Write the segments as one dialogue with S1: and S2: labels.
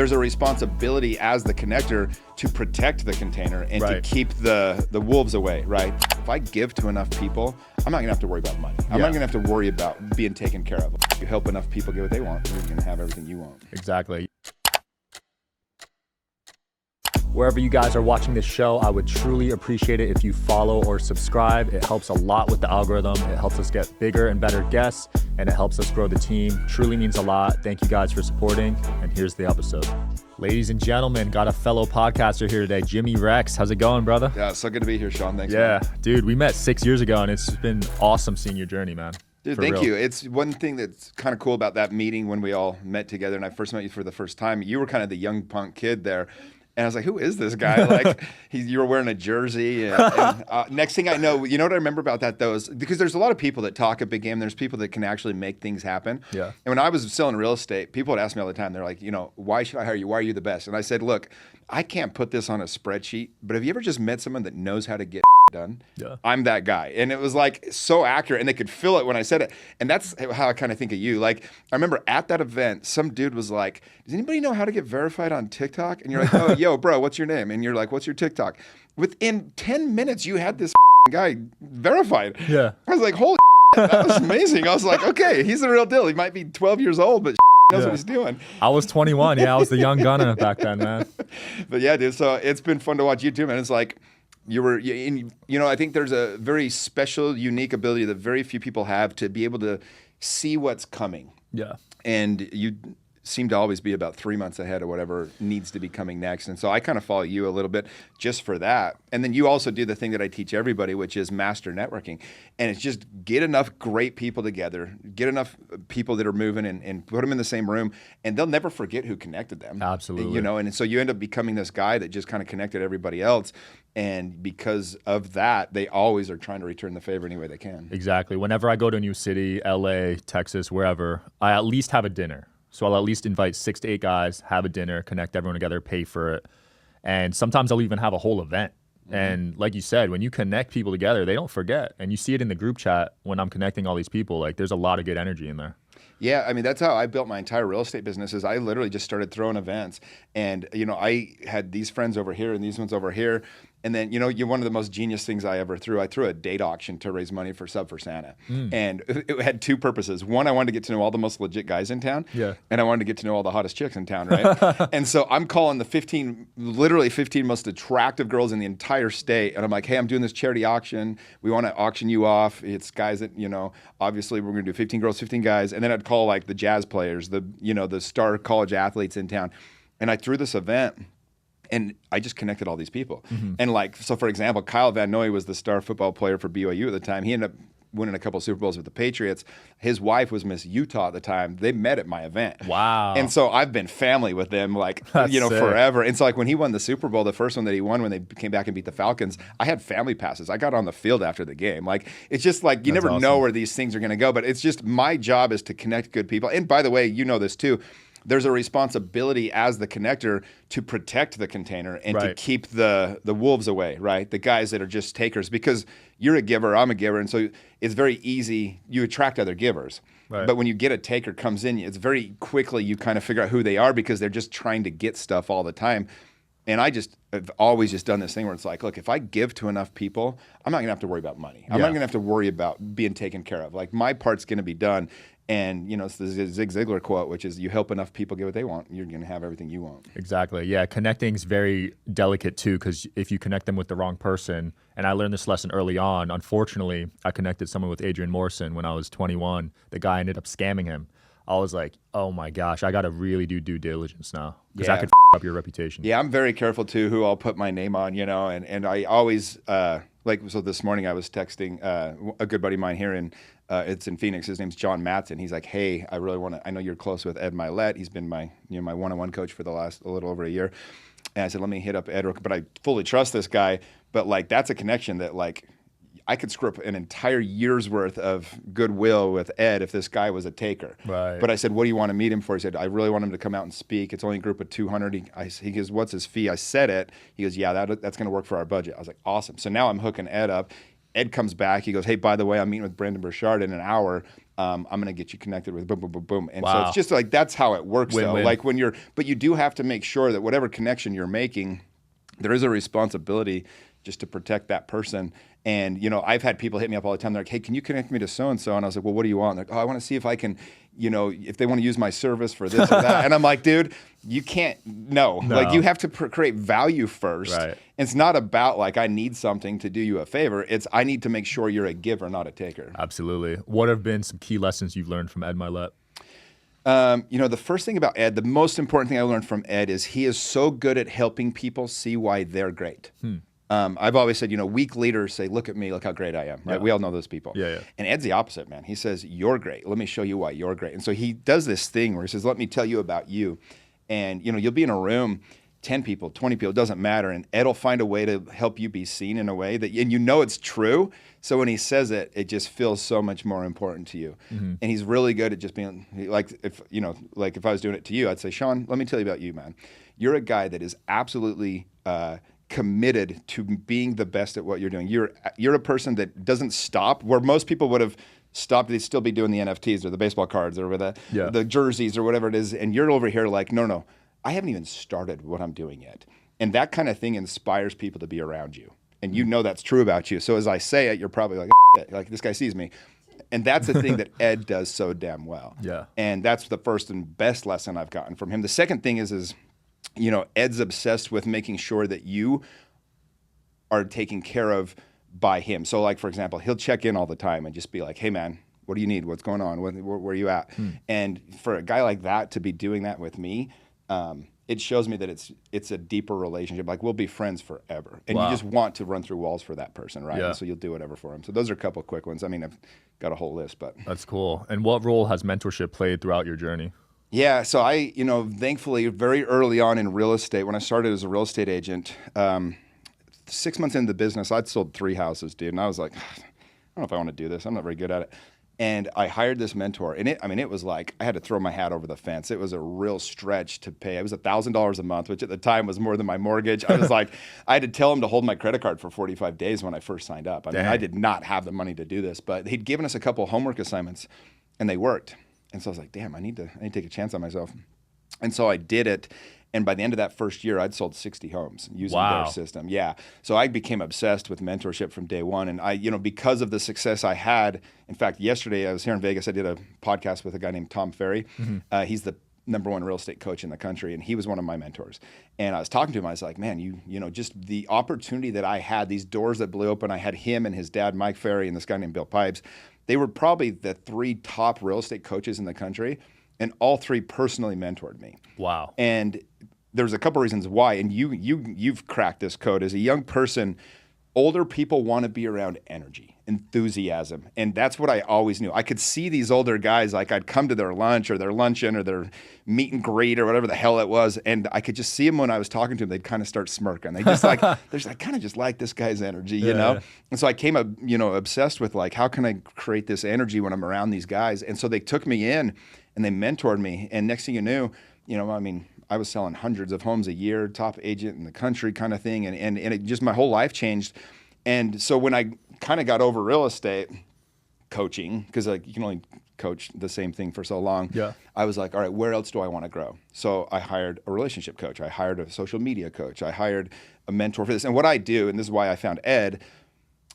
S1: there's a responsibility as the connector to protect the container and to keep the wolves away, right? If I give to enough people, I'm not gonna have to worry about money. I'm not gonna have to worry about being taken care of. If you help enough people get what they want, you're gonna have everything you want.
S2: Exactly. Wherever you guys are watching this show, I would truly appreciate it if you follow or subscribe. It helps a lot with the algorithm. It helps us get bigger and better guests, and it helps us grow the team. Truly means a lot. Thank you guys for supporting, and here's the episode. Ladies and gentlemen, got a fellow podcaster here today, Jimmy Rex. How's it going, brother?
S1: Yeah, it's so good to be here, Sean. Thanks.
S2: Yeah, man. Dude, we met 6 years ago, and it's been awesome seeing your journey, man.
S1: Dude, thank you. It's one thing that's kind of cool about that meeting when we all met together, and I first met you for the first time. You were kind of the young punk kid there. And I was like, who is this guy? Like, you were wearing a jersey. And next thing I know, you know what I remember about that, though, is because there's a lot of people that talk a big game. There's people that can actually make things happen. Yeah. And when I was selling real estate, people would ask me all the time, they're like, you know, why should I hire you? Why are you the best? And I said, look, I can't put this on a spreadsheet, but have you ever just met someone that knows how to get done? Yeah. I'm that guy. And it was like so accurate, and they could feel it when I said it. And that's how I kind of think of you. Like, I remember at that event, some dude was like, does anybody know how to get verified on TikTok? And you're like, oh, yo, bro, what's your name? And you're like, what's your TikTok? Within 10 minutes, you had this guy verified. Yeah. I was like, holy that was amazing. I was like, okay, he's the real deal. He might be 12 years old, but knows what he's doing.
S2: I was 21. Yeah, I was the young gunner back then, man.
S1: But yeah, dude, so it's been fun to watch you too, man. It's like, you know, I think there's a very special, unique ability that very few people have to be able to see what's coming. Yeah. And you seem to always be about 3 months ahead of whatever needs to be coming next. And so I kind of follow you a little bit just for that. And then you also do the thing that I teach everybody, which is master networking. And it's just get enough great people together, get enough people that are moving and put them in the same room, and they'll never forget who connected them.
S2: Absolutely.
S1: You know, and so you end up becoming this guy that just kind of connected everybody else. And because of that, they always are trying to return the favor any way they can.
S2: Exactly. Whenever I go to a new city, LA, Texas, wherever, I at least have a dinner. So I'll at least invite 6 to 8 guys, have a dinner, connect everyone together, pay for it. And sometimes I'll even have a whole event. Mm-hmm. And like you said, when you connect people together, they don't forget. And you see it in the group chat when I'm connecting all these people. Like, there's a lot of good energy in there.
S1: Yeah, I mean, that's how I built my entire real estate business. Is I literally just started throwing events. And, you know, I had these friends over here and these ones over here. And then, you know, one of the most genius things I ever threw, I threw a date auction to raise money for Sub for Santa. And it had 2 purposes. One, I wanted to get to know all the most legit guys in town. Yeah. And I wanted to get to know all the hottest chicks in town, right? And so I'm calling the literally 15 most attractive girls in the entire state. And I'm like, hey, I'm doing this charity auction. We want to auction you off. It's guys that, you know, obviously we're going to do 15 girls, 15 guys. And then I'd call like the jazz players, the star college athletes in town. And I threw this event. And I just connected all these people. Mm-hmm. And like, so for example, Kyle Van Noy was the star football player for BYU at the time. He ended up winning a couple of Super Bowls with the Patriots. His wife was Miss Utah at the time. They met at my event. Wow. And so I've been family with them like, sick. Forever. And so like when he won the Super Bowl, the first one that he won when they came back and beat the Falcons, I had family passes. I got on the field after the game. Like, it's just like, you never know where these things are going to go, but it's just my job is to connect good people. And by the way, you know this too. There's a responsibility as the connector to protect the container and to keep the wolves away, right? The guys that are just takers, because you're a giver, I'm a giver, and so it's very easy. You attract other givers. Right. But when you get a taker comes in, it's very quickly you kind of figure out who they are because they're just trying to get stuff all the time. And I've always just done this thing where it's like, look, if I give to enough people, I'm not going to have to worry about money. I'm not going to have to worry about being taken care of. Like, my part's going to be done. And, you know, it's the Zig Ziglar quote, which is, you help enough people get what they want, you're going to have everything you want.
S2: Exactly. Yeah, connecting's very delicate, too, because if you connect them with the wrong person, and I learned this lesson early on. Unfortunately, I connected someone with Adrian Morrison when I was 21. The guy ended up scamming him. I was like, oh, my gosh, I got to really do due diligence now because that could up your reputation.
S1: Yeah, I'm very careful, too, who I'll put my name on, you know, and I always, so this morning I was texting a good buddy of mine here it's in Phoenix. His name's John Matson. He's like, hey, I know you're close with Ed Mylett. He's been my one-on-one coach for the last a little over a year. And I said, let me hit up Ed, but I fully trust this guy. But like, that's a connection that like, I could screw up an entire year's worth of goodwill with Ed if this guy was a taker. Right. But I said, what do you want to meet him for? He said, I really want him to come out and speak. It's only a group of 200. He goes, what's his fee? I said it. He goes, yeah, that's going to work for our budget. I was like, awesome. So now I'm hooking Ed up. Ed comes back. He goes, hey, by the way, I'm meeting with Brandon Burchard in an hour. I'm going to get you connected with boom, boom, boom, boom. And so it's just like, that's how it works though. Like but you do have to make sure that whatever connection you're making, there is a responsibility just to protect that person. And, I've had people hit me up all the time. They're like, hey, can you connect me to so-and-so? And I was like, well, what do you want? And they're like, oh, I want to see if I can, if they want to use my service for this or that. And I'm like, dude, you can't, no. Like, you have to create value first.
S2: Right.
S1: It's not about like, I need something to do you a favor. It's, I need to make sure you're a giver, not a taker.
S2: Absolutely. What have been some key lessons you've learned from Ed Mylett?
S1: The first thing about Ed, the most important thing I learned from Ed is he is so good at helping people see why they're great. I've always said, weak leaders say, look at me, look how great I am, right? Yeah. We all know those people.
S2: Yeah.
S1: And Ed's the opposite, man. He says, you're great. Let me show you why you're great. And so he does this thing where he says, let me tell you about you. And, you'll be in a room, 10 people, 20 people, it doesn't matter. And Ed will find a way to help you be seen in a way that, and it's true. So when he says it, it just feels so much more important to you. And he's really good at just being like, if I was doing it to you, I'd say, Sean, let me tell you about you, man. You're a guy that is absolutely, committed to being the best at what you're doing. You're a person that doesn't stop, where most people would have stopped, they'd still be doing the NFTs or the baseball cards or the jerseys or whatever it is. And you're over here like, no, I haven't even started what I'm doing yet. And that kind of thing inspires people to be around you. And that's true about you. So as I say it, you're probably like this guy sees me. And that's the thing that Ed does so damn well.
S2: Yeah.
S1: And that's the first and best lesson I've gotten from him. The second thing is Ed's obsessed with making sure that you are taken care of by him. So like, for example, he'll check in all the time and just be like, hey man, what do you need? What's going on? Where are you at? And for a guy like that to be doing that with me, it shows me that it's a deeper relationship. Like, we'll be friends forever. And you just want to run through walls for that person, right?
S2: Yeah.
S1: And so you'll do whatever for him. So those are a couple of quick ones. I mean, I've got a whole list, but.
S2: That's cool. And what role has mentorship played throughout your journey?
S1: Yeah, so I, thankfully, very early on in real estate, when I started as a real estate agent, 6 months into the business, I'd sold 3 houses, dude. And I was like, I don't know if I want to do this. I'm not very good at it. And I hired this mentor. And it was like, I had to throw my hat over the fence. It was a real stretch to pay. It was $1,000 a month, which at the time was more than my mortgage. I was like, I had to tell him to hold my credit card for 45 days when I first signed up. I mean, I did not have the money to do this, but he'd given us a couple of homework assignments and they worked. And so I was like, damn, I need to take a chance on myself. And so I did it. And by the end of that first year, I'd sold 60 homes using their system. Yeah. So I became obsessed with mentorship from day one. And I, because of the success I had, in fact, yesterday I was here in Vegas. I did a podcast with a guy named Tom Ferry. He's the #1 real estate coach in the country. And he was one of my mentors. And I was talking to him. I was like, man, just the opportunity that I had, these doors that blew open. I had him and his dad, Mike Ferry, and this guy named Bill Pipes. They were probably the 3 top real estate coaches in the country. And all 3 personally mentored me.
S2: Wow.
S1: And there's a couple reasons why. And you've cracked this code. As a young person, older people want to be around energy, enthusiasm. And that's what I always knew. I could see these older guys, like I'd come to their lunch or their luncheon or their meet and greet or whatever the hell it was. And I could just see them when I was talking to them, they'd kind of start smirking. They just I kind of just like this guy's energy, you know? And so I came up, obsessed with like, how can I create this energy when I'm around these guys? And so they took me in and they mentored me. And next thing you knew, I was selling hundreds of homes a year, top agent in the country kind of thing. And it just, my whole life changed. And so when I kind of got over real estate coaching, because you can only coach the same thing for so long, I was like, all right, where else do I want to grow? So I hired a relationship coach. I hired a social media coach. I hired a mentor for this. And what I do, and this is why I found Ed,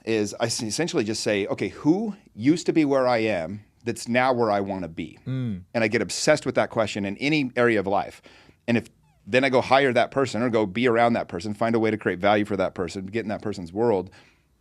S1: is I essentially just say, okay, who used to be where I am that's now where I want to be? And I get obsessed with that question in any area of life. And then I go hire that person or go be around that person, find a way to create value for that person, get in that person's world,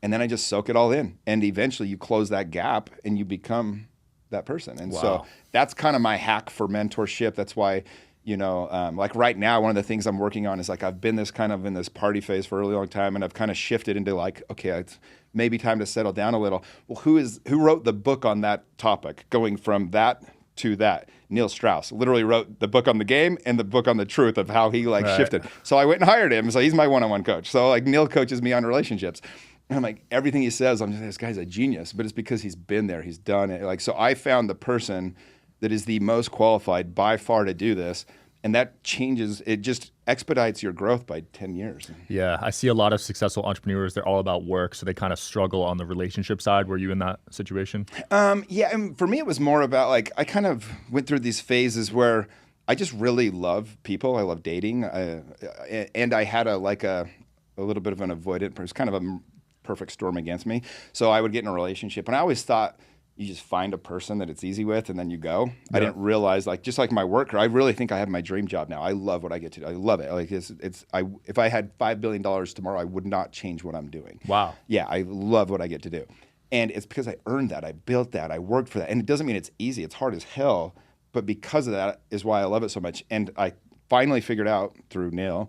S1: and then I just soak it all in. And eventually you close that gap and you become that person. And so that's kind of my hack for mentorship. That's why, like right now, one of the things I'm working on is like I've been this kind of in this party phase for a really long time, and I've kind of shifted into like, okay, it's maybe time to settle down a little. Well, who wrote the book on that topic, going from that to that? Neil Strauss literally wrote the book on the game and the book on the truth of how he shifted. So I went and hired him. So he's my one-on-one coach. So like Neil coaches me on relationships. And I'm like, everything he says, I'm just like, this guy's a genius, but it's because he's been there, he's done it. So I found the person that is the most qualified by far to do this. And that changes, it just expedites your growth by 10 years.
S2: Yeah, I see a lot of successful entrepreneurs, they're all about work, so they kind of struggle on the relationship side. Were you in that situation?
S1: Yeah, and for me, it was more about like, I kind of went through these phases where I just really love people. I love dating. And I had a little bit of an avoidant, it was kind of a perfect storm against me. So I would get in a relationship, and I always thought, you just find a person that it's easy with and then you go. Yeah. I didn't realize, like, just like my worker, I really think I have my dream job now. I love what I get to do. I love it. Like if I had $5 billion tomorrow, I would not change what I'm doing.
S2: Wow.
S1: Yeah, I love what I get to do. And it's because I earned that. I built that. I worked for that. And it doesn't mean it's easy. It's hard as hell. But because of that is why I love it so much. And I finally figured out through Neil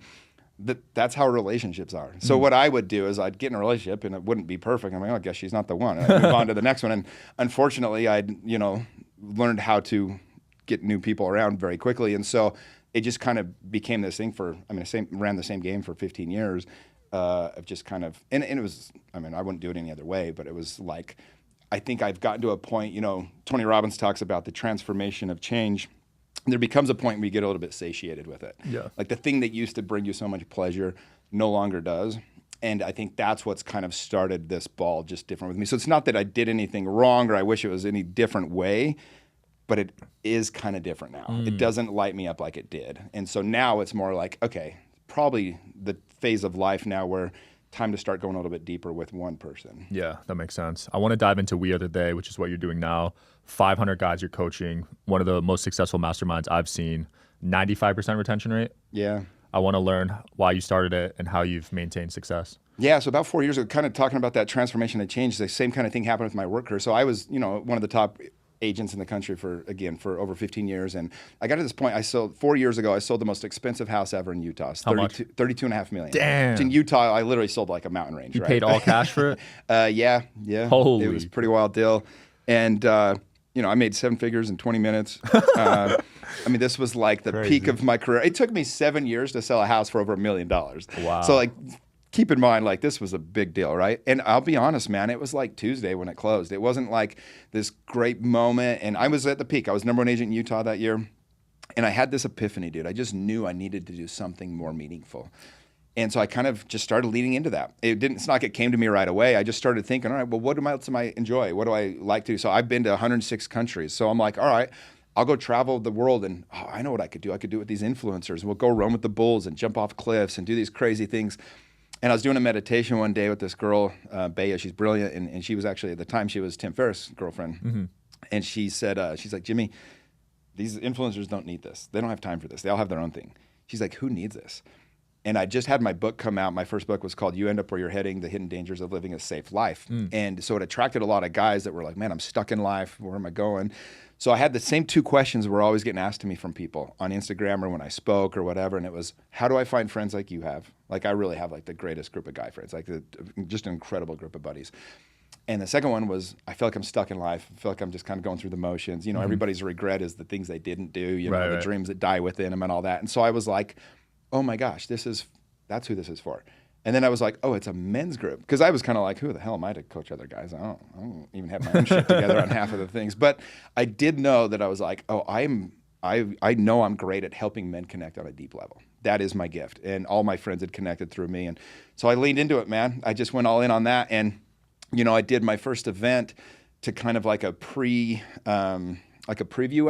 S1: that's how relationships are. So what I would do is I'd get in a relationship and it wouldn't be perfect. I'm like, oh, I guess she's not the one. I'd move on to the next one. And unfortunately, I'd, learned how to get new people around very quickly. And so it just kind of became this thing ran the same game for 15 years of just kind of, and it was, I wouldn't do it any other way, but it was like, I think I've gotten to a point, Tony Robbins talks about the transformation of change. There becomes a point where you get a little bit satiated with it.
S2: Yeah.
S1: Like the thing that used to bring you so much pleasure no longer does. And I think that's what's kind of started this ball just different with me. So it's not that I did anything wrong or I wish it was any different way, but it is kind of different now. It doesn't light me up like it did. And so now it's more like, okay, probably the phase of life now where time to start going a little bit deeper with one person.
S2: Yeah, that makes sense. I want to dive into We Are the They, which is what you're doing now. 500 guys you're coaching, one of the most successful masterminds I've seen, 95% retention rate.
S1: Yeah.
S2: I want to learn why you started it and how you've maintained success.
S1: Yeah, so about 4 years ago, kind of talking about that transformation and change, the same kind of thing happened with my worker. So I was, one of the top agents in the country for over 15 years. And I got to this point, 4 years ago, I sold the most expensive house ever in Utah. It's $32.5 million.
S2: Damn.
S1: Which in Utah, I literally sold like a mountain range.
S2: You paid all cash for it?
S1: Yeah.
S2: Holy.
S1: It was a pretty wild deal. And, I made 7 figures in 20 minutes. This was like the peak of my career. It took me 7 years to sell a house for over $1 million.
S2: Wow.
S1: So keep in mind, this was a big deal, right? And I'll be honest, man, it was like Tuesday when it closed. It wasn't like this great moment. And I was at the peak. I was #1 agent in Utah that year. And I had this epiphany, dude. I just knew I needed to do something more meaningful. And so I kind of just started leading into that. It's not like it came to me right away. I just started thinking, all right, well, what else am I enjoy? What do I like to do? So I've been to 106 countries. So I'm like, all right, I'll go travel the world, and I know what I could do. I could do it with these influencers. We'll go run with the bulls and jump off cliffs and do these crazy things. And I was doing a meditation one day with this girl, Bea. She's brilliant, and she was actually, at the time, she was Tim Ferriss' girlfriend. Mm-hmm. And she said, she's like, Jimmy, these influencers don't need this. They don't have time for this. They all have their own thing. She's like, who needs this? And I just had my book come out. My first book was called You End Up Where You're Heading, The Hidden Dangers of Living a Safe Life. And so it attracted a lot of guys that were like, man, I'm stuck in life. Where am I going? So I had the same 2 questions were always getting asked to me from people on Instagram or when I spoke or whatever. And it was, how do I find friends like you have? Like I really have the greatest group of guy friends, just an incredible group of buddies. And the second one was, I feel like I'm stuck in life. I feel like I'm just kind of going through the motions. Everybody's regret is the things they didn't do, the dreams that die within them and all that. And so I was like, oh my gosh, that's who this is for. And then I was like, oh, it's a men's group. Because I was kind of like, who the hell am I to coach other guys? I don't even have my own shit together on half of the things. But I did know that I was like, oh, I know I'm great at helping men connect on a deep level. That is my gift. And all my friends had connected through me. And so I leaned into it, man. I just went all in on that. And, I did my first event to kind of like a preview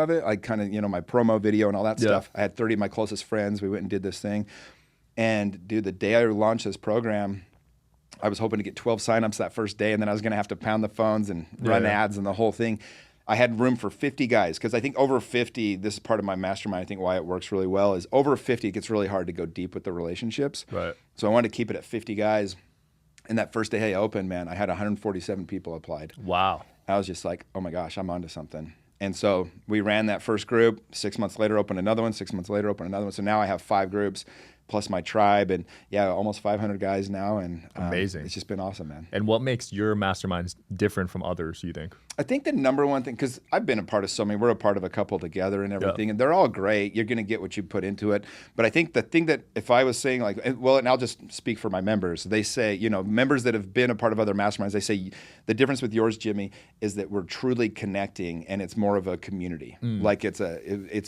S1: of it. I kind of, my promo video and all that stuff. I had 30 of my closest friends. We went and did this thing. And dude, the day I launched this program, I was hoping to get 12 signups that first day, and then I was going to have to pound the phones and run ads and the whole thing. I had room for 50 guys, because I think over 50, this is part of my mastermind, I think why it works really well, is over 50, it gets really hard to go deep with the relationships.
S2: Right.
S1: So I wanted to keep it at 50 guys. And that first day I opened, man, I had 147 people applied.
S2: Wow.
S1: I was just like, oh my gosh, I'm onto something. And so we ran that first group. 6 months later, opened another one. 6 months later, opened another one. So now I have 5 groups. plus my tribe, and yeah, almost 500 guys now, and
S2: amazing.
S1: It's just been awesome, man.
S2: And what makes your masterminds different from others, you think?
S1: I think the number one thing, because I've been a part of so many, we're a part of a couple together and everything, and they're all great. You're going to get what you put into it. But I think the thing that if I was saying and I'll just speak for my members, they say, members that have been a part of other masterminds, they say the difference with yours, Jimmy, is that we're truly connecting and it's more of a community. Like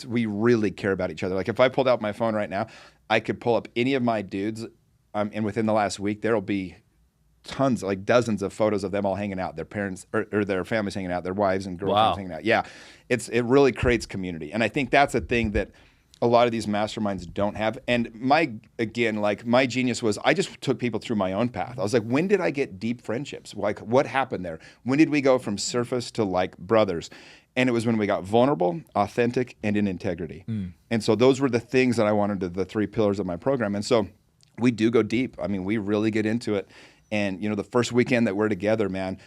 S1: we really care about each other. Like if I pulled out my phone right now, I could pull up any of my dudes, and within the last week, there'll be tons, like dozens of photos of them all hanging out, their parents or their families hanging out, their wives and girlfriends hanging out. Yeah, it really creates community, and I think that's a thing that a lot of these masterminds don't have. And my genius was I just took people through my own path. I was like, when did I get deep friendships? Like, what happened there? When did we go from surface to like brothers? And it was when we got vulnerable, authentic, and in integrity. And so those were the things that I wanted the 3 pillars of my program. And so we do go deep. I mean, we really get into it. And, the first weekend that we're together, man,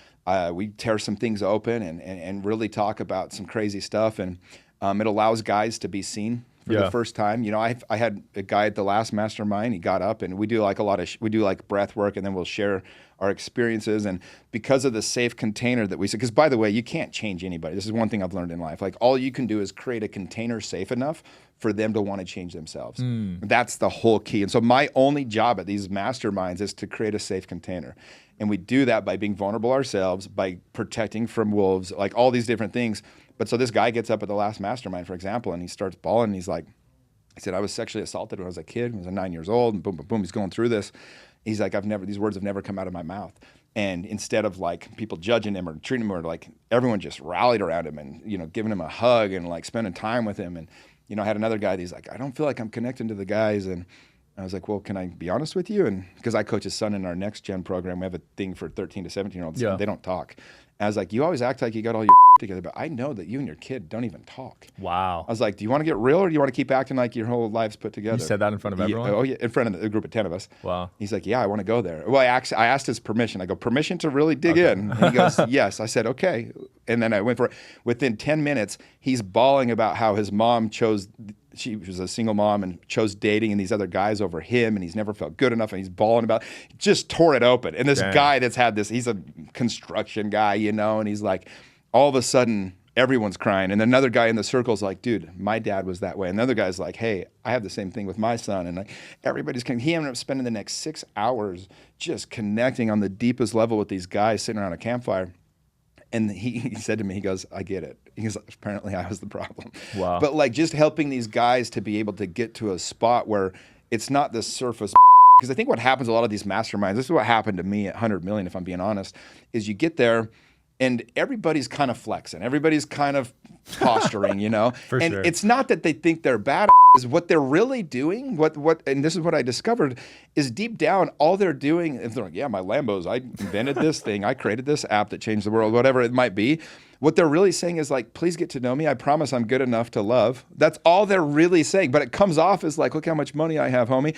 S1: we tear some things open and really talk about some crazy stuff. And it allows guys to be seen for the first time. I had a guy at the last mastermind. He got up, and we do like we do like breath work, and then we'll share our experiences. And because of the safe container that we said, because by the way, you can't change anybody. This is one thing I've learned in life. Like all you can do is create a container safe enough for them to want to change themselves. That's the whole key. And so my only job at these masterminds is to create a safe container. And we do that by being vulnerable ourselves, by protecting from wolves, like all these different things. But so this guy gets up at the last mastermind, for example, and he starts bawling. And he's like, he said, I was sexually assaulted when I was a kid. I was 9 years old, and boom, boom, boom. He's going through this. He's like, these words have never come out of my mouth. And instead of like people judging him or treating him, or like everyone just rallied around him and, giving him a hug and like spending time with him. And, I had another guy that he's like, I don't feel like I'm connecting to the guys. And I was like, well, can I be honest with you? And because I coach his son in our next gen program, we have a thing for 13 to 17-year-olds. They don't talk. And I was like, you always act like you got all your together, but I know that you and your kid don't even talk.
S2: Wow.
S1: I was like, do you want to get real, or do you want to keep acting like your whole life's put together?
S2: You said that in front of everyone?
S1: Oh, yeah, in front of a group of 10 of us.
S2: Wow.
S1: He's like, yeah, I want to go there. Well, I asked his permission. I go, permission to really dig in? And he goes, yes. I said, okay. And then I went for it. Within 10 minutes, he's bawling about how his mom she was a single mom and chose dating and these other guys over him, and he's never felt good enough, and he's bawling about it. Just tore it open. And this guy that's had this, he's a construction guy, and he's like, all of a sudden, everyone's crying. And another guy in the circle's like, dude, my dad was that way. And the other guy's like, hey, I have the same thing with my son. And like everybody's he ended up spending the next 6 hours just connecting on the deepest level with these guys sitting around a campfire. And he said to me, he goes, I get it. He goes, apparently I was the problem.
S2: Wow.
S1: But like just helping these guys to be able to get to a spot where it's not the surface. Because I think what happens a lot of these masterminds, this is what happened to me at 100 million, if I'm being honest, is you get there and everybody's kind of flexing. Everybody's kind of posturing,
S2: For
S1: and
S2: sure.
S1: it's not that they think they're bad. Is what they're really doing, and this is what I discovered, is deep down, all they're doing, if they're like, yeah, my Lambos, I invented this thing, I created this app that changed the world, whatever it might be. What they're really saying is like, please get to know me. I promise I'm good enough to love. That's all they're really saying. But it comes off as like, look how much money I have, homie.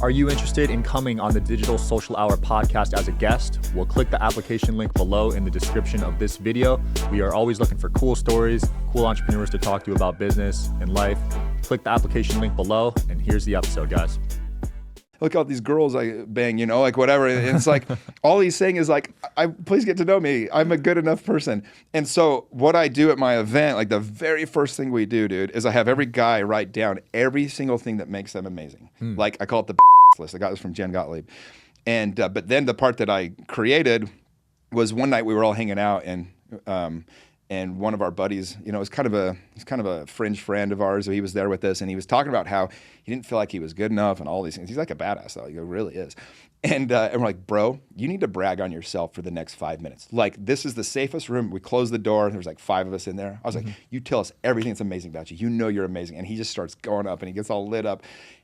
S2: Are you interested in coming on the Digital Social Hour podcast as a guest? Well, click the application link below in the description of this video. We are always looking for cool stories, cool entrepreneurs to talk to about business and life. Click the application link below, and here's the episode, guys.
S1: Look at all these girls I bang, like whatever. And it's like, all he's saying is like, please get to know me. I'm a good enough person. And so what I do at my event, like the very first thing we do, dude, is I have every guy write down every single thing that makes them amazing. Like I call it the list. I got this from Jen Gottlieb. And, but then the part that I created was one night we were all hanging out and one of our buddies, he's kind of a fringe friend of ours. So he was there with us, and he was talking about how he didn't feel like he was good enough and all these things. He's like a badass, though. He really is. And we're like, bro, you need to brag on yourself for the next 5 minutes. Like, this is the safest room. We closed the door. There was like 5 of us in there. I was like, you tell us everything that's amazing about you. You know you're amazing. And he just starts going up, and he gets all lit up.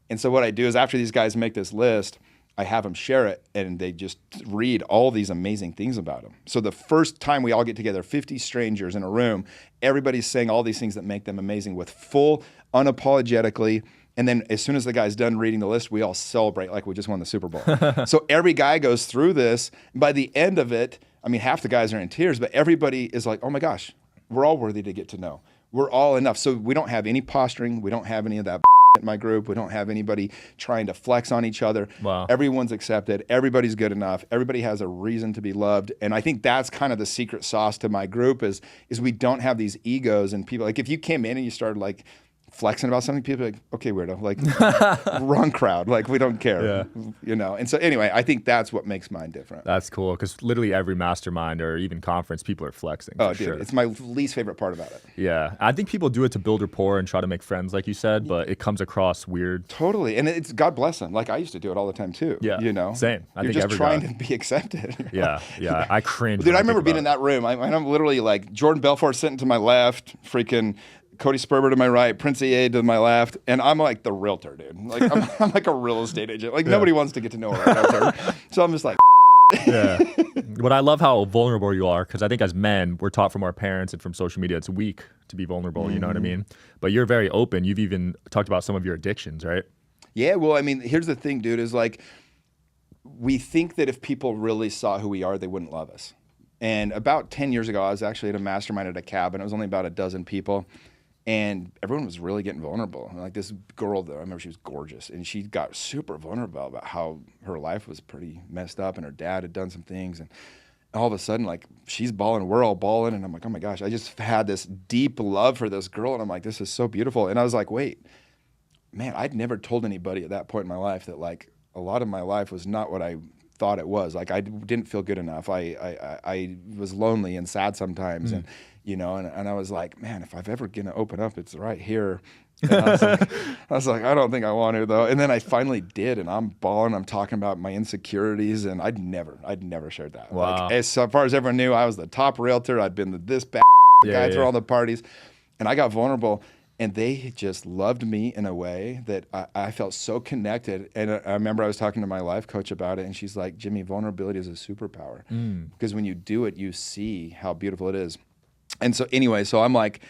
S1: And so what I do is after these guys make this list, I have them share it, and they just read all these amazing things about them. So the first time we all get together, 50 strangers in a room, everybody's saying all these things that make them amazing with full, unapologetically. And then as soon as the guy's done reading the list, we all celebrate like we just won the Super Bowl. So every guy goes through this. And by the end of it, I mean, half the guys are in tears, but everybody is like, oh my gosh, we're all worthy to get to know. We're all enough. So we don't have any posturing. We don't have any of that. in my group. We don't have anybody trying to flex on each other.
S2: Wow.
S1: Everyone's accepted. Everybody's good enough. Everybody has a reason to be loved. And I think that's kind of the secret sauce to my group is we don't have these egos and people. Like if you came in and you started like flexing about something, people are like, okay, weirdo, like wrong crowd. Like we don't care, you know? And so anyway, I think that's what makes mine different.
S2: That's cool. Because literally every mastermind or even conference, people are flexing.
S1: Oh, dude, it's my least favorite part about it.
S2: Yeah. I think people do it to build rapport and try to make friends, like you said, but it comes across weird.
S1: Totally. And it's God bless them. Like I used to do it all the time too.
S2: Yeah.
S1: You know?
S2: Same.
S1: You're just trying to be accepted. You know?
S2: Yeah. I cringe.
S1: Dude, I remember being in that room. I'm literally like Jordan Belfort sitting to my left, freaking Cody Sperber to my right, Prince EA to my left, and I'm like the realtor, dude. Like I'm like a real estate agent. Like nobody wants to get to know a realtor. So I'm just like,
S2: yeah. But I love how vulnerable you are because I think as men, we're taught from our parents and from social media, it's weak to be vulnerable. You know what I mean? But you're very open. You've even talked about some of your addictions, right?
S1: Yeah. Well, I mean, here's the thing, dude, is like we think that if people really saw who we are, they wouldn't love us. And about 10 years ago, I was actually at a mastermind at a cabin. It was only about a dozen people. And everyone was really getting vulnerable. Like this girl, though, I remember she was gorgeous, and she got super vulnerable about how her life was pretty messed up, and her dad had done some things, and all of a sudden, like she's bawling, we're all bawling, and I'm like, oh my gosh, I just had this deep love for this girl, and I'm like, this is so beautiful. And I was like, wait, man, I'd never told anybody at that point in my life that like a lot of my life was not what I thought it was. Like I didn't feel good enough. I was lonely and sad sometimes, and you know, and I was like, man, if I've ever gonna open up, it's right here. And I was like, I don't think I want to though. And then I finally did, and I'm bawling. I'm talking about my insecurities, and I'd never shared that.
S2: Wow.
S1: Like, as far as everyone knew, I was the top realtor. I'd been this bad guy through all the parties, and I got vulnerable. And they just loved me in a way that I felt so connected. And I remember I was talking to my life coach about it, and she's like, Jimmy, vulnerability is a superpower. Because when you do it, you see how beautiful it is. And so anyway, so I'm like,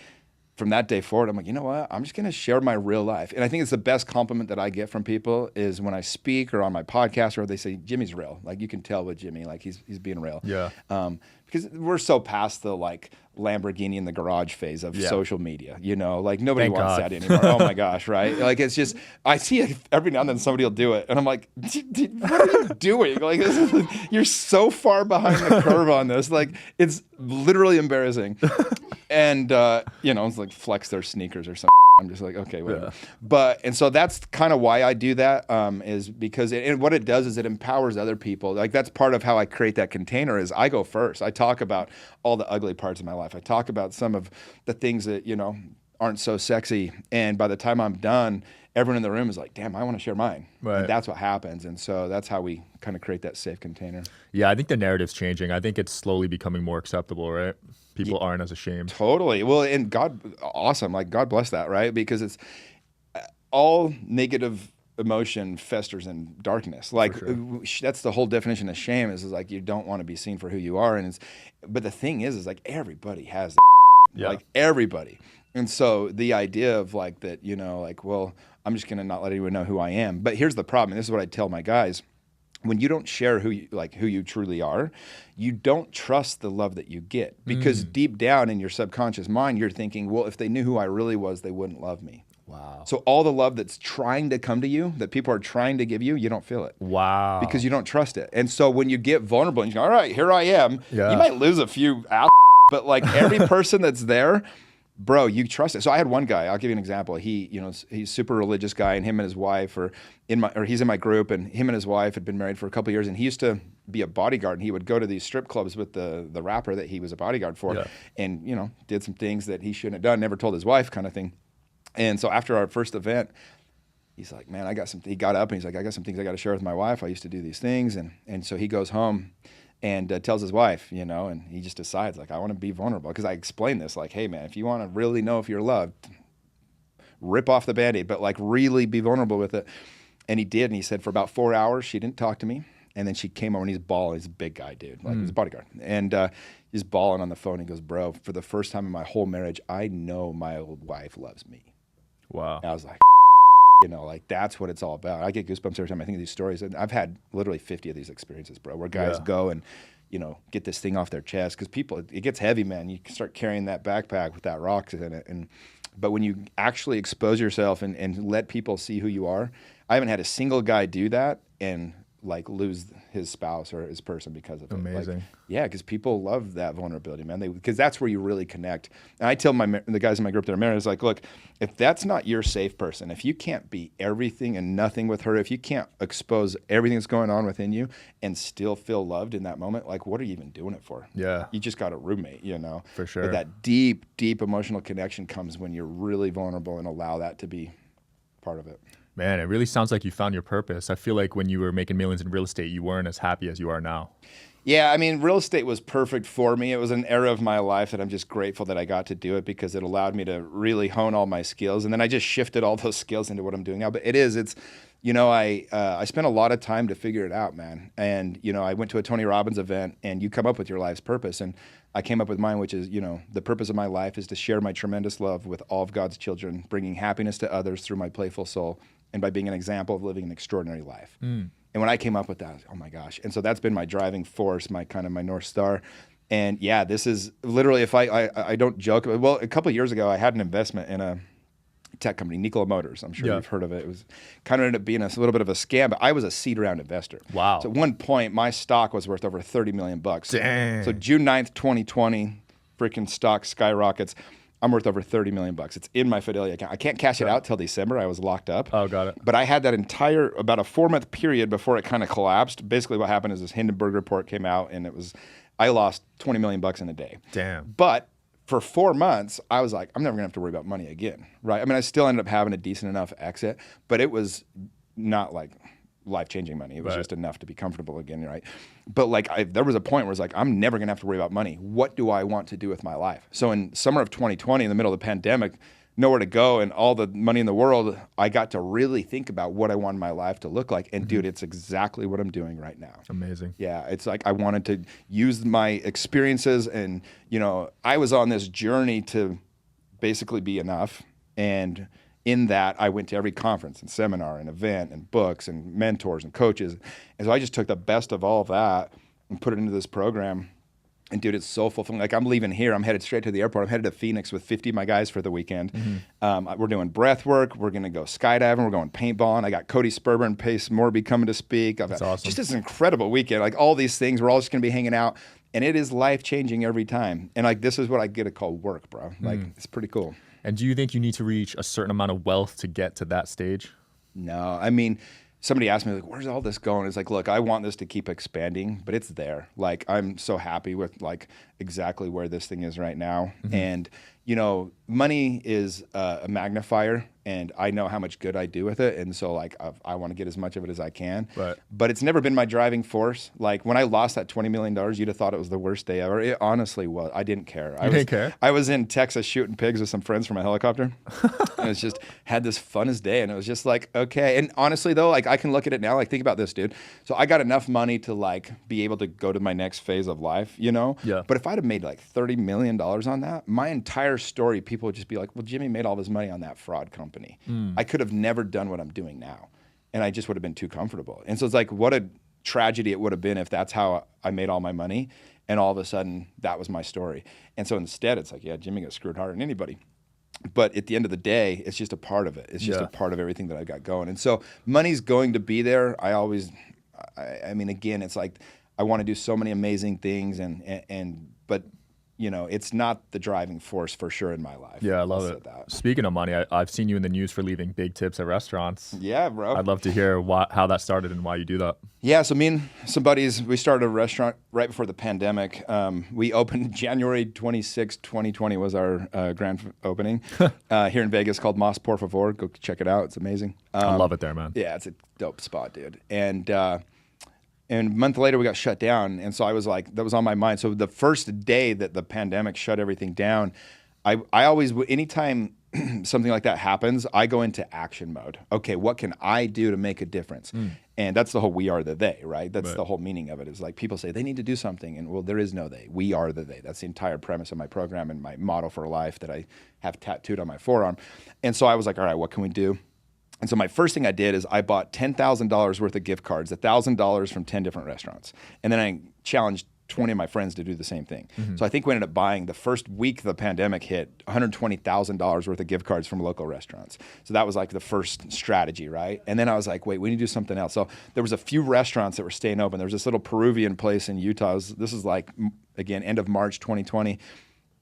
S1: from that day forward, I'm like, you know what? I'm just going to share my real life. And I think it's the best compliment that I get from people is when I speak or on my podcast, or they say, Jimmy's real. Like you can tell with Jimmy, like he's being real.
S2: Yeah.
S1: Because we're so past the like Lamborghini in the garage phase of social media, you know, like nobody wants that anymore. Oh my gosh, right? Like it's just, I see it every now and then somebody will do it, and I'm like, what are you doing? Like you're so far behind the curve on this. Like it's literally embarrassing. And you know, it's like flex their sneakers or something. I'm just like, okay, whatever. And so that's kind of why I do that, is because and what it does is it empowers other people. Like that's part of how I create that container is I go first. I talk about all the ugly parts of my life. I talk about some of the things that, you know, aren't so sexy. And by the time I'm done, everyone in the room is like, damn, I want to share mine.
S2: Right.
S1: And that's what happens. And so that's how we kind of create that safe container.
S2: Yeah, I think the narrative's changing. I think it's slowly becoming more acceptable, right? People aren't as ashamed.
S1: Totally. Well, and God, awesome. Like God bless that, right? Because it's all negative emotion festers in darkness. Like that's the whole definition of shame is like you don't want to be seen for who you are. And but the thing is like everybody has that. Like everybody. And so the idea of like that, you know, like, well, I'm just going to not let anyone know who I am. But here's the problem. And this is what I tell my guys. When you don't share who you truly are, you don't trust the love that you get, because deep down in your subconscious mind, you're thinking, well, if they knew who I really was, they wouldn't love me.
S2: Wow.
S1: So all the love that's trying to come to you, that people are trying to give you, you don't feel it.
S2: Wow.
S1: Because you don't trust it. And so when you get vulnerable and you go, all right, here I am, you might lose a few but like every person that's there, bro, you trust it. So I had one guy, I'll give you an example. He, you know, he's a super religious guy, and him and his wife he's in my group, and him and his wife had been married for a couple of years, and he used to be a bodyguard, and he would go to these strip clubs with the rapper that he was a bodyguard for, and, you know, did some things that he shouldn't have done, never told his wife kind of thing. And so after our first event, he's like, man, he got up and he's like, I got some things I got to share with my wife. I used to do these things. And so he goes home and tells his wife, you know, and he just decides like, I want to be vulnerable. Because I explained this like, hey man, if you want to really know if you're loved, rip off the Band-Aid, but like really be vulnerable with it. And he did. And he said for about 4 hours, she didn't talk to me. And then she came over and he's bawling. He's a big guy, dude. Like he's a bodyguard. And he's bawling on the phone. He goes, bro, for the first time in my whole marriage, I know my old wife loves me.
S2: Wow.
S1: And I was like, you know, like that's what it's all about. I get goosebumps every time I think of these stories. And I've had literally 50 of these experiences, bro, where guys go and, you know, get this thing off their chest. Because people, it gets heavy, man. You can start carrying that backpack with that rocks in it. And But when you actually expose yourself and let people see who you are, I haven't had a single guy do that and like lose his spouse or his person because of it.
S2: Amazing.
S1: Like, yeah, because people love that vulnerability, man. Because that's where you really connect. And I tell the guys in my group that are married, it's like, look, if that's not your safe person, if you can't be everything and nothing with her, if you can't expose everything that's going on within you and still feel loved in that moment, like, what are you even doing it for?
S2: Yeah.
S1: You just got a roommate, you know?
S2: For sure.
S1: But that deep, deep emotional connection comes when you're really vulnerable and allow that to be part of it.
S2: Man, it really sounds like you found your purpose. I feel like when you were making millions in real estate, you weren't as happy as you are now.
S1: Yeah, I mean, real estate was perfect for me. It was an era of my life that I'm just grateful that I got to do it because it allowed me to really hone all my skills. And then I just shifted all those skills into what I'm doing now. But it's, you know, I spent a lot of time to figure it out, man. And, you know, I went to a Tony Robbins event and you come up with your life's purpose. And I came up with mine, which is, you know, the purpose of my life is to share my tremendous love with all of God's children, bringing happiness to others through my playful soul, and by being an example of living an extraordinary life. And when I came up with that, I was, oh my gosh. And so that's been my driving force, my North Star. And yeah, this is literally, if I don't joke, well, a couple of years ago, I had an investment in a tech company, Nikola Motors. I'm sure you've heard of it. It was kind of ended up being a little bit of a scam, but I was a seed round investor.
S2: Wow.
S1: So at one point, my stock was worth over $30 million.
S2: Dang.
S1: So June 9th, 2020, freaking stock skyrockets. I'm worth over $30 million. It's in my Fidelity account. I can't cash it out till December. I was locked up.
S2: Oh, got it.
S1: But I had that entire, about a 4-month period before it kind of collapsed. Basically what happened is this Hindenburg report came out and I lost $20 million in a day.
S2: Damn.
S1: But for 4 months, I was like, I'm never gonna have to worry about money again, right? I mean, I still ended up having a decent enough exit, but it was not like life-changing money. It was just enough to be comfortable again, right? But like, there was a point where it's like, I'm never gonna have to worry about money. What do I want to do with my life? So in summer of 2020, in the middle of the pandemic, nowhere to go and all the money in the world, I got to really think about what I wanted my life to look like. And dude, it's exactly what I'm doing right now.
S2: Amazing.
S1: Yeah, it's like I wanted to use my experiences and, you know, I was on this journey to basically be enough. And in that, I went to every conference and seminar and event and books and mentors and coaches. And so I just took the best of all of that and put it into this program. And dude, it's so fulfilling. Like I'm leaving here, I'm headed straight to the airport. I'm headed to Phoenix with 50 of my guys for the weekend. We're doing breath work. We're gonna go skydiving. We're going paintballing. I got Cody Sperber and Pace Morby coming to speak.
S2: That's awesome.
S1: Just this incredible weekend. Like all these things, we're all just gonna be hanging out. And it is life-changing every time. And like this is what I get to call work, bro. Like it's pretty cool.
S2: And do you think you need to reach a certain amount of wealth to get to that stage?
S1: No, I mean, somebody asked me, like, where's all this going? It's like, look, I want this to keep expanding, but it's there. Like, I'm so happy with, like, exactly where this thing is right now. And, you know, money is a magnifier, and I know how much good I do with it. And so, like, I want to get as much of it as I can.
S2: Right.
S1: But it's never been my driving force. Like, when I lost that $20 million, you'd have thought it was the worst day ever. It honestly was. I didn't care.
S2: You didn't care?
S1: I was in Texas shooting pigs with some friends from a helicopter. And it's just had this funnest day. And it was just like, okay. And honestly, though, like, I can look at it now, like, think about this, dude. So I got enough money to, like, be able to go to my next phase of life, you know?
S2: Yeah.
S1: But if I'd have made, like, $30 million on that, my entire story, people would just be like, well, Jimmy made all of his money on that fraud company. I could have never done what I'm doing now. And I just would have been too comfortable. And so it's like, what a tragedy it would have been if that's how I made all my money. And all of a sudden, that was my story. And so instead, it's like, yeah, Jimmy got screwed harder than anybody. But at the end of the day, it's just a part of it. It's just a part of everything that I got going. And so money's going to be there. I mean, again, it's like, I want to do so many amazing things but you know, it's not the driving force for sure in my life.
S2: Yeah, I love it. Speaking of money, I've seen you in the news for leaving big tips at restaurants.
S1: Yeah, bro.
S2: I'd love to hear how that started and why you do that.
S1: Yeah, so me and some buddies, we started a restaurant right before the pandemic. We opened January 26, 2020 was our grand opening here in Vegas called Mas Por Favor. Go check it out. It's amazing.
S2: I love it there, man.
S1: Yeah, it's a dope spot, dude. And a month later, we got shut down. And so I was like, that was on my mind. So the first day that the pandemic shut everything down, I always, anytime something like that happens, I go into action mode. Okay, what can I do to make a difference? And that's the whole we are the they, right? That's the whole meaning of it is like people say they need to do something. And well, there is no they. We are the they. That's the entire premise of my program and my motto for life that I have tattooed on my forearm. And so I was like, all right, what can we do? And so my first thing I did is I bought $10,000 worth of gift cards, $1,000 from 10 different restaurants. And then I challenged 20 of my friends to do the same thing. So I think we ended up buying, the first week the pandemic hit, $120,000 worth of gift cards from local restaurants. So that was like the first strategy, right? And then I was like, wait, we need to do something else. So there was a few restaurants that were staying open. There was this little Peruvian place in Utah. This is like, again, end of March 2020.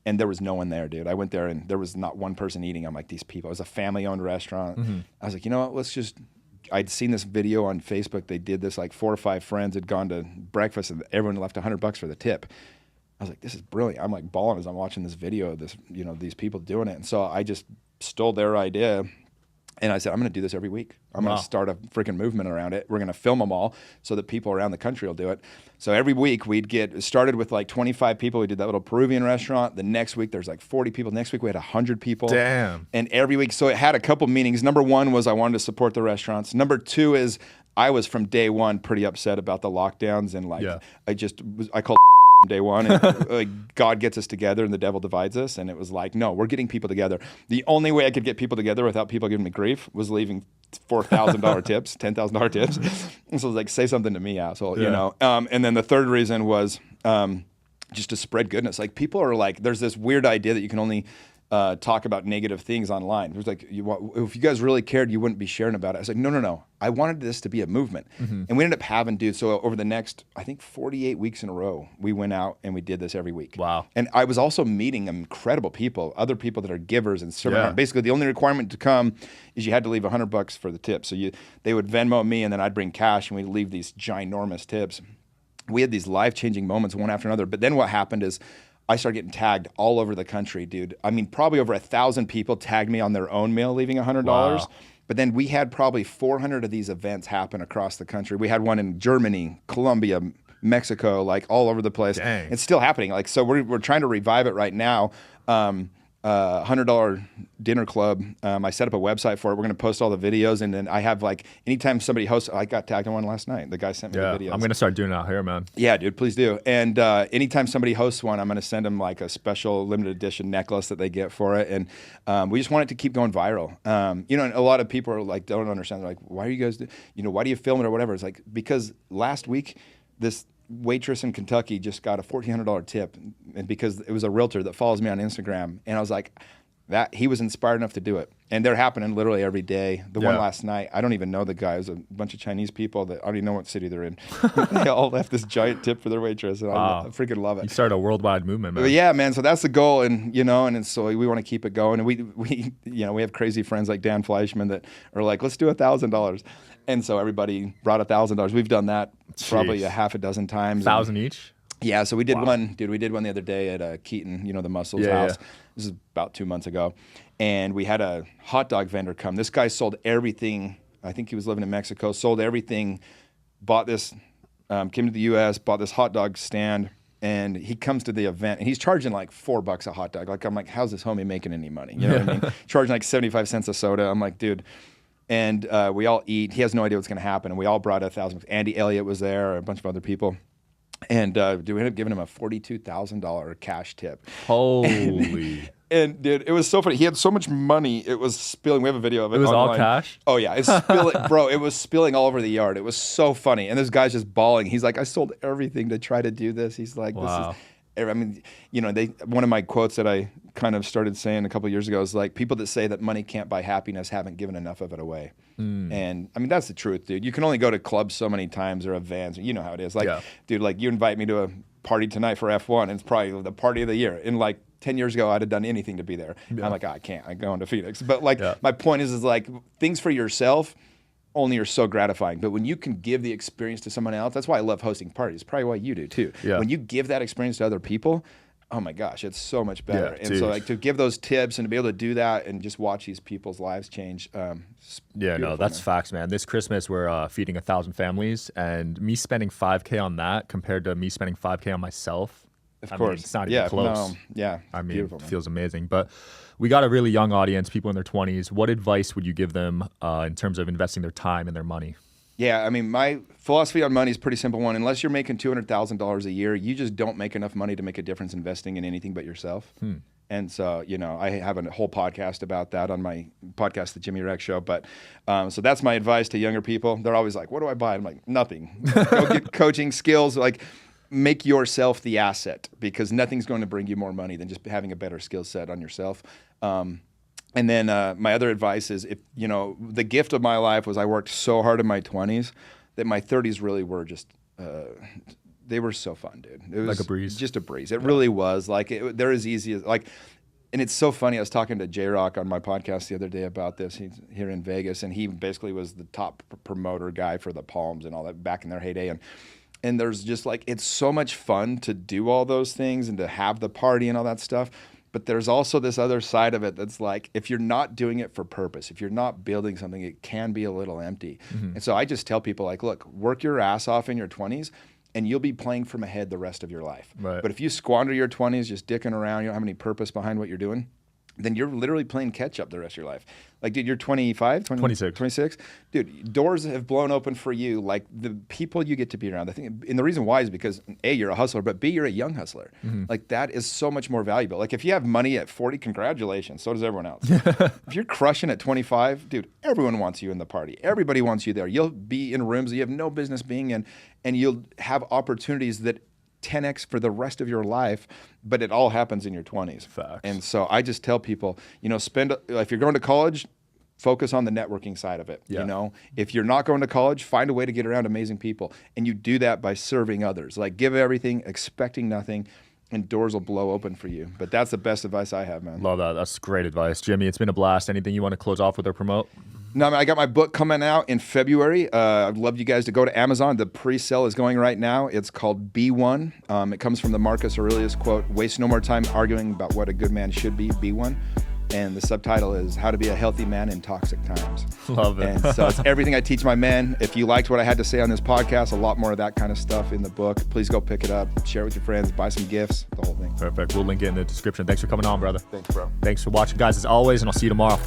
S1: And there was no one there, dude. I went there and there was not one person eating. I'm like, these people. It was a family-owned restaurant. I was like, you know what, I'd seen this video on Facebook. They did this, like 4 or 5 friends had gone to breakfast and everyone left $100 for the tip. I was like, this is brilliant. I'm like balling as I'm watching this video of this, these people doing it. And so I just stole their idea and I said, I'm going to do this every week. I'm going to start a freaking movement around it. We're going to film them all so that people around the country will do it. So every week we'd get started with like 25 people. We did that little Peruvian restaurant. The next week there's like 40 people. Next week we had 100 people.
S2: Damn.
S1: And every week, so it had a couple meanings. Number one was I wanted to support the restaurants. Number two is I was from day one pretty upset about the lockdowns and like I called from day one and God gets us together and the devil divides us. And it was like, no, we're getting people together. The only way I could get people together without people giving me grief was leaving $4,000 tips, $10,000 tips. And so I was like, say something to me, asshole, and then the third reason was just to spread goodness. Like people are like, there's this weird idea that you can only talk about negative things online. It was like, if you guys really cared, you wouldn't be sharing about it. I was like, no. I wanted this to be a movement. And we ended up having, dude, so over the next, I think 48 weeks in a row, we went out and we did this every week.
S2: Wow.
S1: And I was also meeting incredible people, other people that are givers and serving. Basically, the only requirement to come is you had to leave $100 for the tip. So they would Venmo me and then I'd bring cash and we'd leave these ginormous tips. We had these life-changing moments one after another. But then what happened is I started getting tagged all over the country, dude. I mean, probably over 1,000 people tagged me on their own meal, leaving $100.
S2: Wow.
S1: But then we had probably 400 of these events happen across the country. We had one in Germany, Colombia, Mexico, like all over the place.
S2: Dang.
S1: It's still happening. Like, so we're trying to revive it right now. $100 dinner club. I set up a website for it. We're going to post all the videos. And then I have like, anytime somebody hosts, I got tagged on one last night. The guy sent me the videos.
S2: I'm going to start doing it out here, man.
S1: Yeah, dude, please do. And anytime somebody hosts one, I'm going to send them like a special limited edition necklace that they get for it. And we just want it to keep going viral. And a lot of people are like, don't understand. They're like, why are you guys, why do you film it or whatever? It's like, because last week, this waitress in Kentucky just got a $1,400 tip, and because it was a realtor that follows me on Instagram, and I was like, that he was inspired enough to do it, and they're happening literally every day. The one last night, I don't even know the guy. It was a bunch of Chinese people that I don't even know what city they're in. They all left this giant tip for their waitress, and I freaking love it.
S2: You started a worldwide movement, man.
S1: But yeah, man. So that's the goal, and and so we want to keep it going, and we have crazy friends like Dan Fleischman that are like, let's do $1,000. And so everybody brought $1,000. We've done that probably a half a dozen times.
S2: 1,000 each?
S1: Yeah. So we did one, dude. We did one the other day at Keaton, the Muscles house. Yeah. This is about 2 months ago. And we had a hot dog vendor come. This guy sold everything. I think he was living in Mexico, sold everything, bought this, came to the U.S., bought this hot dog stand. And he comes to the event, and he's charging like $4 a hot dog. Like, I'm like, how's this homie making any money? You know what I mean? Charging like 75 cents a soda. I'm like, dude. And we all eat. He has no idea what's going to happen. And we all brought $1,000. Andy Elliott was there, a bunch of other people. And we ended up giving him a $42,000 cash tip.
S2: Holy.
S1: And dude, it was so funny. He had so much money, it was spilling. We have a video of it.
S2: It was
S1: online.
S2: all cash?
S1: Oh yeah, it's spilling, bro. It was spilling all over the yard. It was so funny. And this guy's just bawling. He's like, I sold everything to try to do this. He's like,
S2: wow.
S1: This is. I mean, one of my quotes that I kind of started saying a couple of years ago is like, people that say that money can't buy happiness haven't given enough of it away. And I mean, that's the truth, dude. You can only go to clubs so many times or events. You know how it is. Like, dude, like you invite me to a party tonight for F1, and it's probably the party of the year. And like 10 years ago, I'd have done anything to be there. I'm like, I can't. I'm going to Phoenix. But like, my point is like, things for yourself only are so gratifying. But when you can give the experience to someone else, that's why I love hosting parties. Probably why you do too. Yeah. When you give that experience to other people, oh my gosh, it's so much better. And so like to give those tips and to be able to do that and just watch these people's lives change.
S2: That's facts, man. This Christmas, we're feeding 1,000 families, and me spending $5K on that compared to me spending $5K on myself,
S1: of course,
S2: mean, it's not even close. I mean,
S1: beautiful,
S2: it feels amazing. But we got a really young audience, people in their 20s. What advice would you give them in terms of investing their time and their money?
S1: Yeah, I mean, my philosophy on money is pretty simple one. Unless you're making $200,000 a year, you just don't make enough money to make a difference investing in anything but yourself. And so, I have a whole podcast about that on my podcast, The Jimmy Rex Show. But so that's my advice to younger people. They're always like, what do I buy? I'm like, nothing. Go get coaching skills. Like, make yourself the asset, because nothing's going to bring you more money than just having a better skill set on yourself. And then my other advice is, if the gift of my life was I worked so hard in my 20s that my 30s really were just they were so fun, dude. It was
S2: like a breeze.
S1: Just a breeze. It really was. Like they're as easy as like. And it's so funny. I was talking to J-Rock on my podcast the other day about this. He's here in Vegas, and he basically was the top promoter guy for the Palms and all that back in their heyday. And there's just like, it's so much fun to do all those things and to have the party and all that stuff. But there's also this other side of it that's like, if you're not doing it for purpose, if you're not building something, it can be a little empty. And so I just tell people, like, look, work your ass off in your 20s, and you'll be playing from ahead the rest of your life.
S2: Right.
S1: But if you squander your 20s just dicking around, you don't have any purpose behind what you're doing, then you're literally playing catch up the rest of your life. Like, dude, you're 25,
S2: 26.
S1: 26? Dude, doors have blown open for you. Like, the people you get to be around. And the reason why is because, A, you're a hustler, but B, you're a young hustler. Like, that is so much more valuable. Like, if you have money at 40, congratulations. So does everyone else. If you're crushing at 25, dude, everyone wants you in the party. Everybody wants you there. You'll be in rooms that you have no business being in, and you'll have opportunities that 10x for the rest of your life, but it all happens in your 20s.
S2: Facts.
S1: And so I just tell people, if you're going to college, focus on the networking side of it.
S2: Yeah.
S1: If you're not going to college, find a way to get around amazing people, and you do that by serving others. Like, give everything, expecting nothing, and doors will blow open for you. But that's the best advice I have, man.
S2: Love that. That's great advice. Jimmy, it's been a blast. Anything you want to close off with or promote?
S1: No, I got my book coming out in February. I'd love you guys to go to Amazon. The pre-sale is going right now. It's called Be One. It comes from the Marcus Aurelius quote, "Waste no more time arguing about what a good man should be one." And the subtitle is How to Be a Healthy Man in Toxic Times.
S2: Love it.
S1: And so it's everything I teach my men. If you liked what I had to say on this podcast, a lot more of that kind of stuff in the book. Please go pick it up, share it with your friends, buy some gifts, the whole thing.
S2: Perfect. We'll link it in the description. Thanks for coming on, brother.
S1: Thanks, bro.
S2: Thanks for watching, guys, as always, and I'll see you tomorrow.